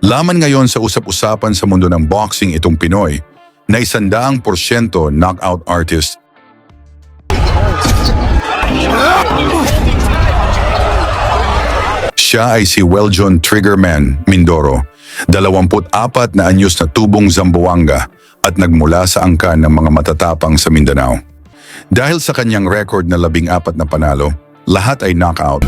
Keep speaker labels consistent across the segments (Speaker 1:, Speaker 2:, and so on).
Speaker 1: Laman ngayon sa usap-usapan sa mundo ng boxing itong Pinoy na 100% knockout artist. Siya ay si Weljon Triggerman Mindoro, 24 na anyos na tubong Zamboanga at nagmula sa angkan ng mga matatapang sa Mindanao. Dahil sa kanyang record na 14 na panalo, lahat ay knockout.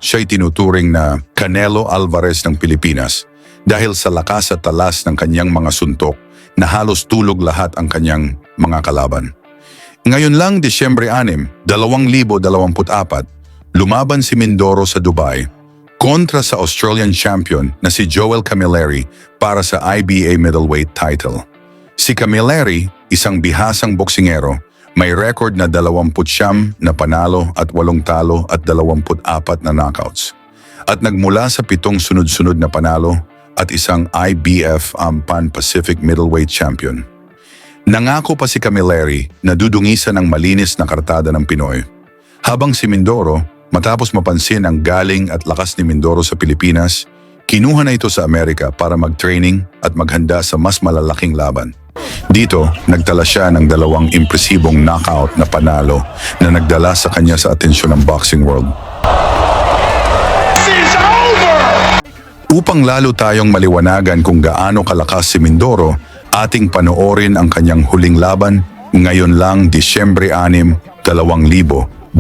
Speaker 1: Siya'y tinuturing na Canelo Alvarez ng Pilipinas dahil sa lakas at talas ng kanyang mga suntok na halos tulog lahat ang kanyang mga kalaban. Ngayon lang, Disyembre 6, 2024, lumaban si Mindoro sa Dubai kontra sa Australian champion na si CAMILLERI para sa IBA middleweight title. Si CAMILLERI, isang bihasang boksingero, may record na 20 na panalo at 8 talo at 24 na knockouts. At nagmula sa 7 sunod-sunod na panalo at isang IBF Pan-Pacific middleweight champion. Nangako pa si CAMILLERI na dudungisan ng malinis na kartada ng Pinoy. Habang si Mindoro, matapos mapansin ang galing at lakas ni Mindoro sa Pilipinas, kinuha na ito sa Amerika para mag-training at maghanda sa mas malalaking laban. Dito, nagtala siya ng 2 impresibong knockout na panalo na nagdala sa kanya sa atensyon ng boxing world. Upang lalo tayong maliwanagan kung gaano kalakas si Mindoro, ating panoorin ang kanyang huling laban ngayon lang Disyembre 6, 2024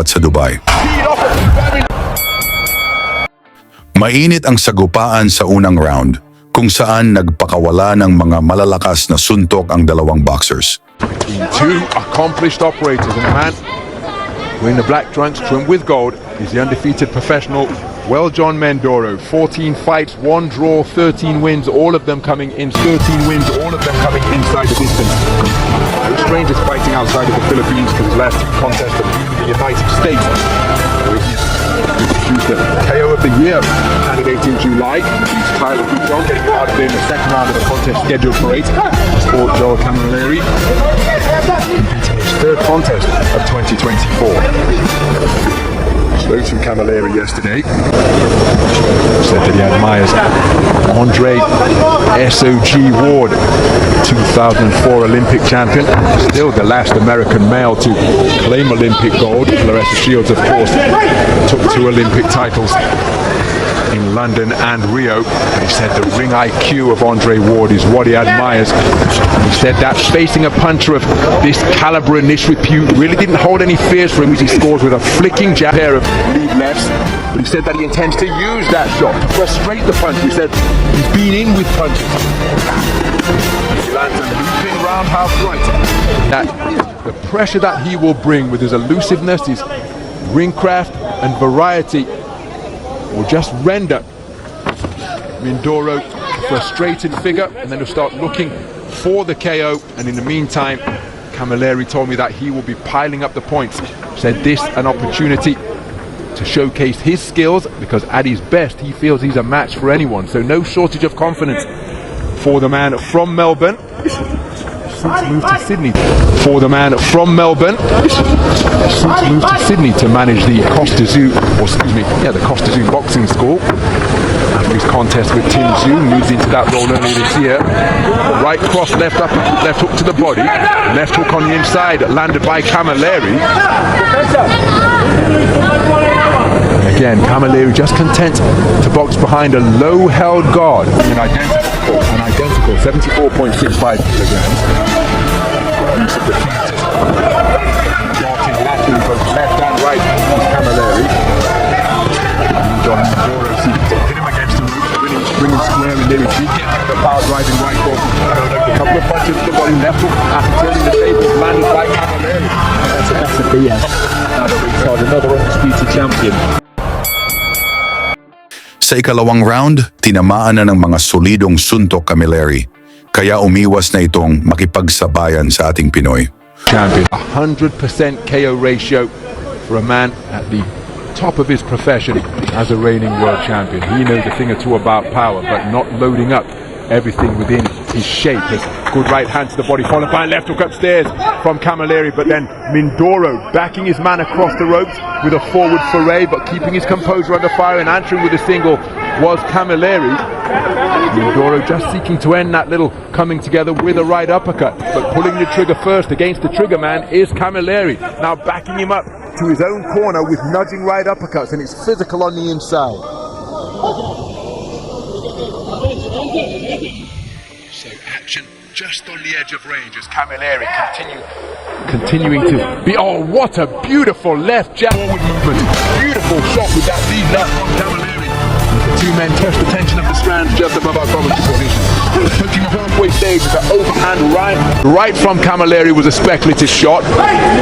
Speaker 1: sa Dubai. Mainit ang sagupaan sa unang round kung saan nagpakawala ng mga malalakas na suntok ang dalawang boxers.
Speaker 2: Two accomplished operators, and the man wearing the black trunks trimmed with gold is the undefeated professional Weljon Mindoro. 14 fights, 1 draw, 13 wins, all of them coming in. 13 wins, all of them coming inside the distance. No strangers fighting outside of the Philippines for his last 2 contests of the United States. He's the KO of the year candidate in July. He's Tyler Buchon getting out of in the second round of the contest scheduled for 8. Sport Joel CAMILLERI competing his 3rd contest of 2024. Spoke to CAMILLERI yesterday. Said that he admires Andre SOG Ward, 2004 Olympic champion, still the last American male to claim Olympic gold. Claressa Shields, of course, took 2 Olympic titles in London and Rio. He said the ring IQ of Andre Ward is what he admires. He said that facing a puncher of this caliber and this repute really didn't hold any fears for him as he scores with a flicking jab pair of lead lefts. But he said that he intends to use that shot to frustrate the puncher. He said he's been in with punches. He lands a looping roundhouse right. That the pressure that he will bring with his elusiveness, his ring craft and variety will just render Mindoro a frustrated figure, and then he'll start looking for the KO. And in the meantime, CAMILLERI told me that he will be piling up the points. Said this an opportunity to showcase his skills, because at his best he feels he's a match for anyone. So no shortage of confidence for the man from Melbourne. Move to Sydney. For the man from Melbourne, move to Sydney to manage the Costa Zoo, the Costa Zoo boxing school. After his contest with Tim Zoo, moves into that role earlier this year. Right cross, left hook to the body, left hook on the inside, landed by CAMILLERI. Again, CAMILLERI just content to box behind a low-held guard. An identical 74.65 kilograms. Use of the feet, darting laterally both left and right is CAMILLERI. John Mindoro seems to hit him against the roof, bringing square, and there he did get the power driving right cross. A couple of punches to the body, left hook after turning the table, landed by CAMILLERI. That's a BS. Another undisputed champion.
Speaker 1: Sa ikalawang round, tinamaan na ng mga solidong suntok CAMILLERI, kaya umiwas na itong makipagsabayan sa ating Pinoy.
Speaker 2: Champion, 100% KO ratio for a man at the top of his profession as a reigning world champion. He knows a thing or two about power, but not loading up everything within his shape has Good right hand to the body, followed by a left hook upstairs from Camilleri, but then Mindoro backing his man across the ropes with a forward foray, but keeping his composure under fire and answering with a single was Camilleri. Mindoro just seeking to end that little coming together with a right uppercut, but pulling the trigger first against the trigger man is Camilleri. Now backing him up to his own corner with nudging right uppercuts, and it's physical on the inside. So action just on the edge of range as Camilleri continuing to be, oh, what a beautiful left jab forward movement. Beautiful shot with that lead left from Camilleri. The two men test the tension of the strands just above our commentary position. Touching the halfway stage with an overhand right from Camilleri was a speculative shot.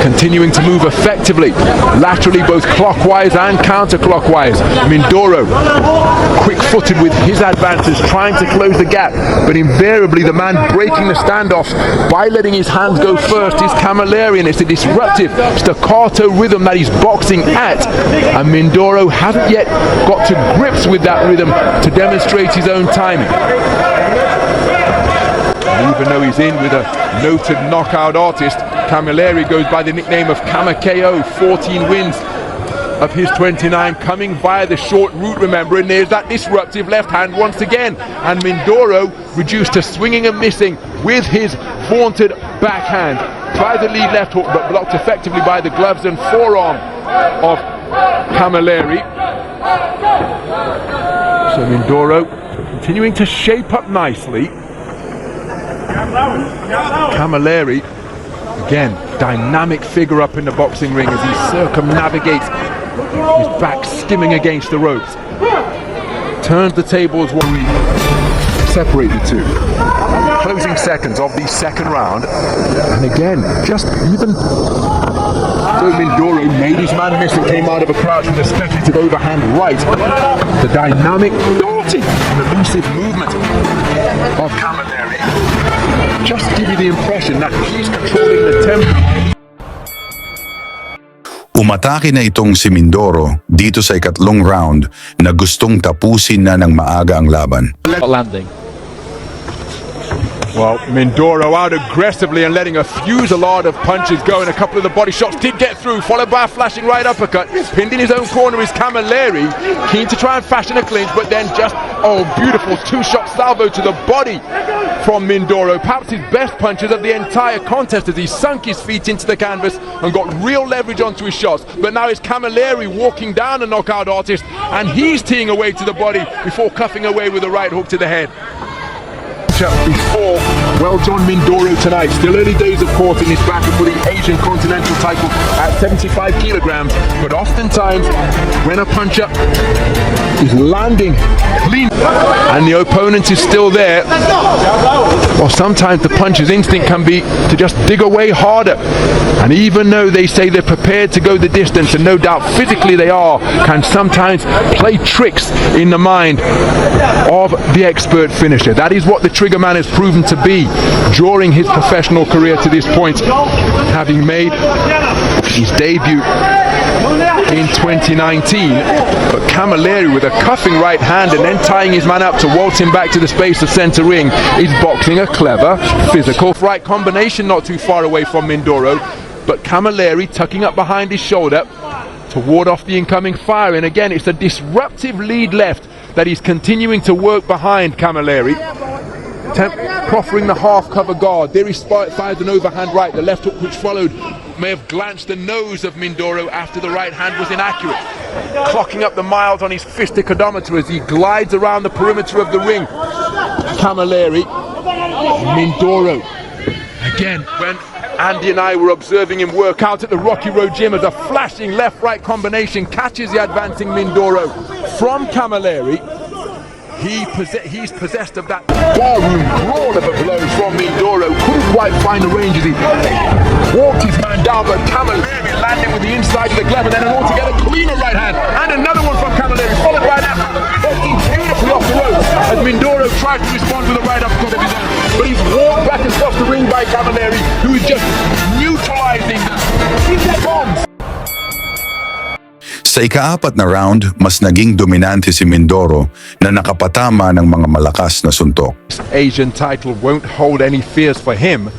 Speaker 2: Continuing to move effectively, laterally both clockwise and counterclockwise. Mindoro, quick-footed with his advances, trying to close the gap, but invariably the man breaking the standoff by letting his hands go first is Camilleri, and it's a disruptive staccato rhythm that he's boxing at, and Mindoro hasn't yet got to grips with that rhythm to demonstrate his own timing. And even though he's in with a noted knockout artist, Camilleri goes by the nickname of KAMAO. 14 wins of his 29 coming via the short route, remember, and there's that disruptive left hand once again, and Mindoro reduced to swinging and missing with his vaunted backhand. Tried the lead left hook but blocked effectively by the gloves and forearm of Camilleri. So Mindoro continuing to shape up nicely. Camilleri, again, dynamic figure up in the boxing ring as he circumnavigates, his back skimming against the ropes. Turns the tables while we separate the two. Closing seconds of the second round, and again, just even though Mindoro made his man miss and came out of a crouch with a speculative overhand right, the dynamic, naughty, and elusive movement of Camilleri just give you the impression that he's controlling the tempo.
Speaker 1: Umatake na itong si Mindoro dito sa ikatlong round na gustong tapusin na ng maaga ang laban.
Speaker 2: Landing. Well, Mindoro out aggressively and letting a fusillade of punches go, and a couple of the body shots did get through, followed by a flashing right uppercut. Pinned in his own corner is Camilleri, keen to try and fashion a clinch, but then just, oh, beautiful two-shot salvo to the body from Mindoro. Perhaps his best punches of the entire contest as he sunk his feet into the canvas and got real leverage onto his shots. But now it's Camilleri walking down the knockout artist, and he's teeing away to the body before cuffing away with a right hook to the head. Before, well done Mindoro tonight. Still early days, of course, in this battle for the Asian Continental title at 75 kilograms, but oftentimes when a puncher is landing clean and the opponent is still there, well, sometimes the puncher's instinct can be to just dig away harder, and even though they say they're prepared to go the distance, and no doubt physically they are, can sometimes play tricks in the mind of the expert finisher. That is what the trigger man has proven to be during his professional career to this point, having made his debut in 2019, but Camilleri with a cuffing right hand and then tying his man up to waltz him back to the space of center ring is boxing a clever physical right combination not too far away from Mindoro, but Camilleri tucking up behind his shoulder to ward off the incoming fire, and again it's a disruptive lead left that he's continuing to work behind Camilleri. Proffering the half-cover guard. There he fires an overhand right. The left hook which followed may have glanced the nose of Mindoro after the right hand was inaccurate. Clocking up the miles on his fistic odometer as he glides around the perimeter of the ring. Camilleri, Mindoro. Again, when Andy and I were observing him work out at the Rocky Road Gym, as a flashing left-right combination catches the advancing Mindoro from Camilleri. He's possessed of that barroom brawl of a blow from Mindoro. Couldn't quite find the range as he walked his man down, but Camilleri landing with the inside of the glove, and then an altogether cleaner right hand, and another one from Camilleri, followed by that, walking beautifully off the ropes as Mindoro tried to respond with a right uppercut of his own. But he's walked back across the ring by Camilleri, who is just neutralizing the bombs.
Speaker 1: Sa ika-4 na round, mas naging dominante si Mindoro na nakapatama ng mga malakas na suntok.
Speaker 2: Asian title won't hold any fears for him.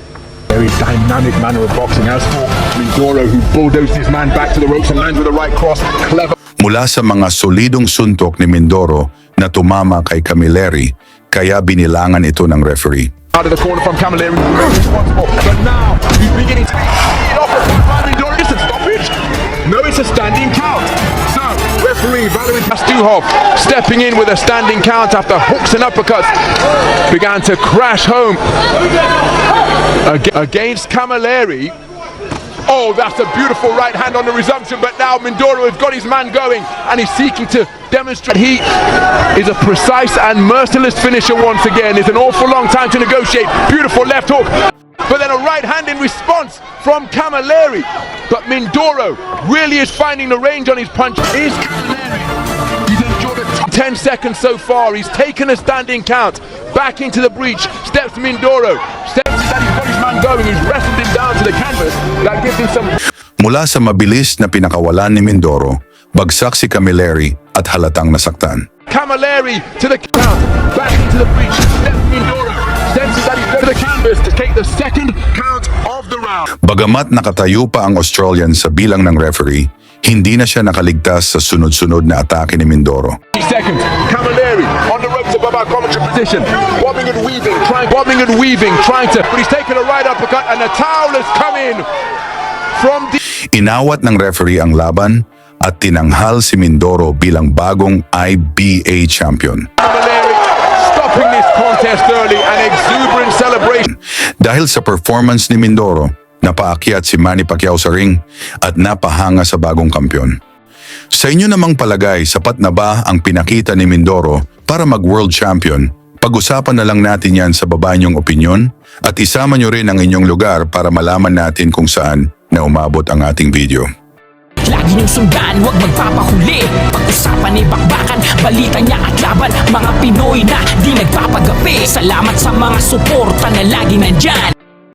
Speaker 2: Very dynamic manner of boxing. As for Mindoro, who bulldozed his man back to the ropes and lands with the right cross. Clever.
Speaker 1: Mula sa mga solidong suntok ni Mindoro na tumama kay Camilleri, kaya binilangan ito ng referee.
Speaker 2: Out of the corner from CAMILLERI, responsible. But now he's beginning to get off the front line. Mindoro is a stoppage. No, it's a standing count. So, referee Valery Pastuhov stepping in with a standing count after hooks and uppercuts began to crash home against Camilleri. Oh, that's a beautiful right hand on the resumption, but now Mindoro has got his man going and he's seeking to demonstrate he is a precise and merciless finisher once again. It's an awful long time to negotiate. Beautiful left hook, but then a right hand in response from Camilleri. But Mindoro really is finding the range on his punch. Is Camilleri? He's enjoyed it 10 seconds so far. He's taken a standing count. Back into the breach. Steps Mindoro. Steps that he's got his man going. He's wrestled him down to the canvas. That gives him some...
Speaker 1: Mula sa mabilis na pinakawalan ni Mindoro, bagsak si Camilleri at halatang nasaktan.
Speaker 2: Camilleri to the count. Back into the breach. Steps Mindoro. Senses that he's got to the canvas to take the second count of the round.
Speaker 1: Bagamat nakatayo pa ang Australian sa bilang ng referee, hindi na siya nakaligtas sa sunod-sunod na atake ni Mindoro.
Speaker 2: Seconds. Camilleri on the ropes above our commentary position. Bobbing and weaving, trying to... But he's taken a right uppercut and the towel has come in from the...
Speaker 1: Inawat ng referee ang laban at tinanghal si Mindoro bilang bagong IBA champion.
Speaker 2: Camilleri stopping this contest early, an exuberant celebration.
Speaker 1: Dahil sa performance ni Mindoro, napaakyat si Manny Pacquiao sa ring at napahanga sa bagong kampyon. Sa inyo namang palagay, sapat na ba ang pinakita ni Mindoro para mag-world champion? Pag-usapan na lang natin yan sa baba niyong opinyon at isama niyo rin ang inyong lugar para malaman natin kung saan na umabot ang ating video.
Speaker 3: Lagi niyong sundan, huwag magpapahuli. Pag-usapan ay bakbakan, balita niya at laban. Mga Pinoy na di nagpapagapi. Salamat sa mga suporta na lagi nandyan.